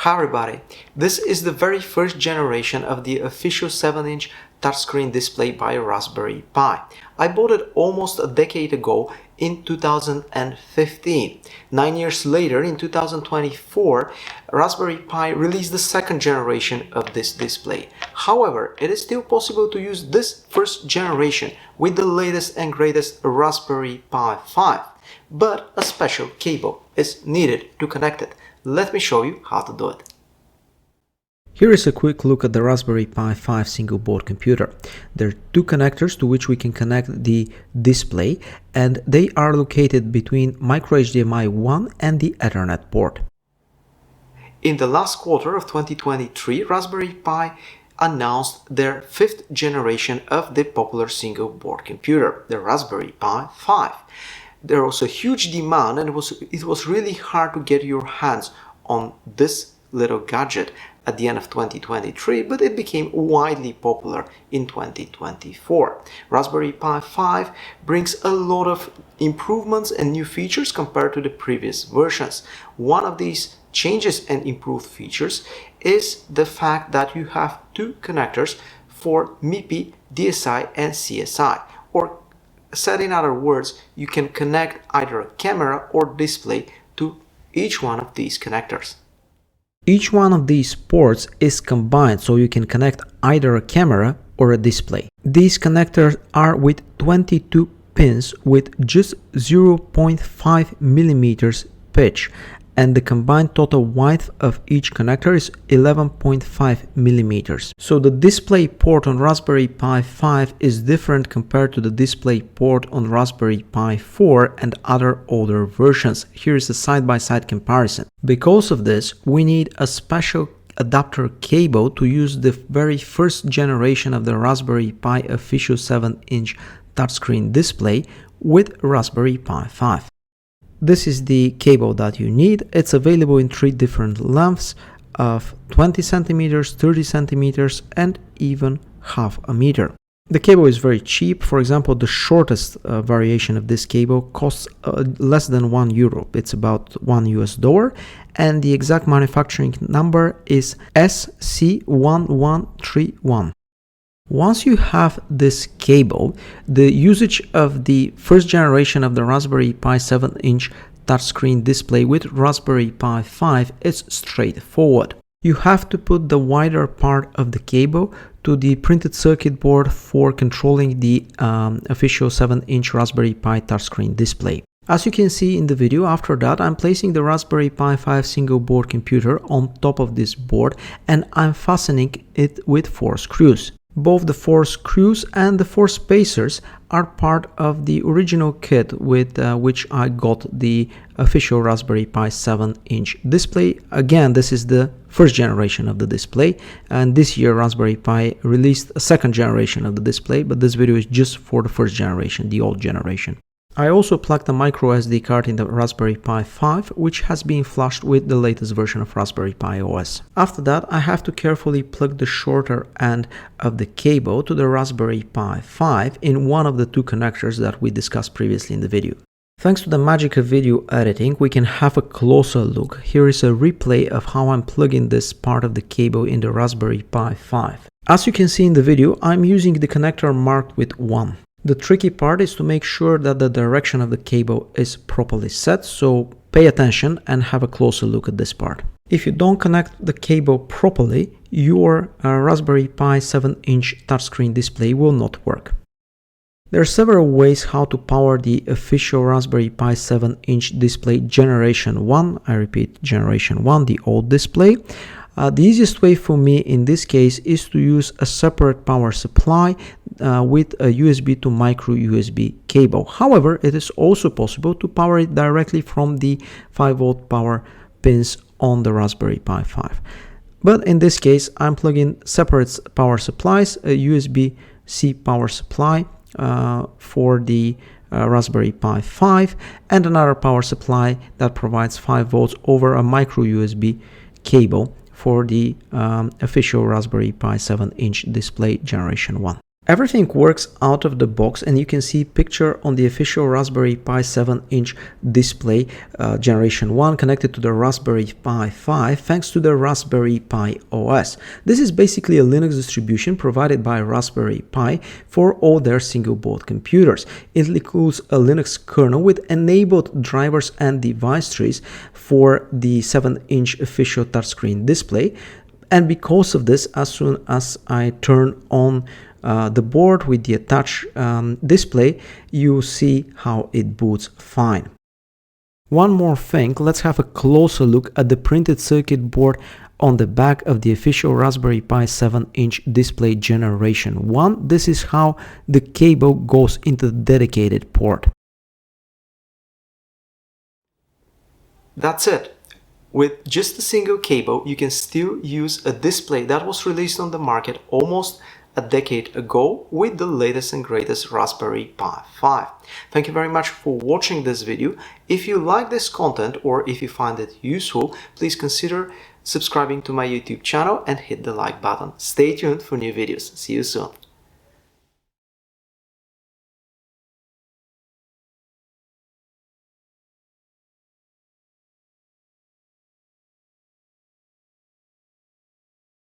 Hi everybody, this is the very first generation of the official 7-inch touchscreen display by Raspberry Pi. I bought it almost a decade ago in 2015. 9 years later, in 2024, Raspberry Pi released the second generation of this display. However, it is still possible to use this first generation with the latest and greatest Raspberry Pi 5, but a special cable is needed to connect it. Let me show you how to do it. Here is a quick look at the Raspberry Pi 5 single board computer. There are two connectors to which we can connect the display, and they are located between microHDMI 1 and the Ethernet port. In the last quarter of 2023, Raspberry Pi announced their fifth generation of the popular single board computer, the Raspberry Pi 5. There was a huge demand, and it was really hard to get your hands on this little gadget at the end of 2023, but it became widely popular in 2024. Raspberry Pi 5 brings a lot of improvements and new features compared to the previous versions. One of these changes and improved features is the fact that you have two connectors for MIPI, DSI and CSI, or said in other words, you can connect either a camera or display to each one of these connectors. Each one of these ports is combined, so you can connect either a camera or a display. These connectors are with 22 pins with just 0.5 millimeters pitch, and the combined total width of each connector is 11.5 millimeters. So the display port on Raspberry Pi 5 is different compared to the display port on Raspberry Pi 4 and other older versions. Here is a side-by-side comparison. Because of this, we need a special adapter cable to use the very first generation of the Raspberry Pi official 7-inch touchscreen display with Raspberry Pi 5. This is the cable that you need. It's available in three different lengths of 20 centimeters, 30 centimeters, and even half a meter. The cable is very cheap. For example, the shortest variation of this cable costs less than €1. It's about $1, and the exact manufacturing number is SC1131. Once you have this cable, the usage of the first generation of the Raspberry Pi 7-inch touchscreen display with Raspberry Pi 5 is straightforward. You have to put the wider part of the cable to the printed circuit board for controlling the official 7-inch Raspberry Pi touchscreen display. As you can see in the video, after that I'm placing the Raspberry Pi 5 single board computer on top of this board, and I'm fastening it with 4 screws. Both the 4 screws and the 4 spacers are part of the original kit with which I got the official Raspberry Pi 7-inch display. Again, this is the first generation of the display, and this year Raspberry Pi released a second generation of the display, but this video is just for the first generation, the old generation. I also plugged a microSD card in the Raspberry Pi 5, which has been flashed with the latest version of Raspberry Pi OS. After that, I have to carefully plug the shorter end of the cable to the Raspberry Pi 5 in one of the two connectors that we discussed previously in the video. Thanks to the magic of video editing, we can have a closer look. Here is a replay of how I'm plugging this part of the cable in the Raspberry Pi 5. As you can see in the video, I'm using the connector marked with 1. The tricky part is to make sure that the direction of the cable is properly set, so pay attention and have a closer look at this part. If you don't connect the cable properly, your Raspberry Pi 7-inch touchscreen display will not work. There are several ways how to power the official Raspberry Pi 7-inch display Generation 1, I repeat, Generation 1, the old display. The easiest way for me in this case is to use a separate power supply with a USB to micro USB cable. However, it is also possible to power it directly from the 5-volt power pins on the Raspberry Pi 5. But in this case, I'm plugging separate power supplies, a USB-C power supply for the Raspberry Pi 5 and another power supply that provides 5 volts over a micro USB cable for the official Raspberry Pi 7-inch display Generation 1. Everything works out of the box, and you can see picture on the official Raspberry Pi 7-inch display, generation 1, connected to the Raspberry Pi 5 thanks to the Raspberry Pi OS. This is basically a Linux distribution provided by Raspberry Pi for all their single board computers. It includes a Linux kernel with enabled drivers and device trees for the 7-inch official touchscreen display. And because of this, as soon as I turn on the board with the touch display, you see how it boots fine. One more thing, let's have a closer look at the printed circuit board on the back of the official Raspberry Pi 7-inch display generation 1. This is how the cable goes into the dedicated port. That's it. With just a single cable, you can still use a display that was released on the market almost a decade ago with the latest and greatest Raspberry Pi 5. Thank you very much for watching this video. If you like this content or if you find it useful, please consider subscribing to my YouTube channel and hit the like button. Stay tuned for new videos. See you soon.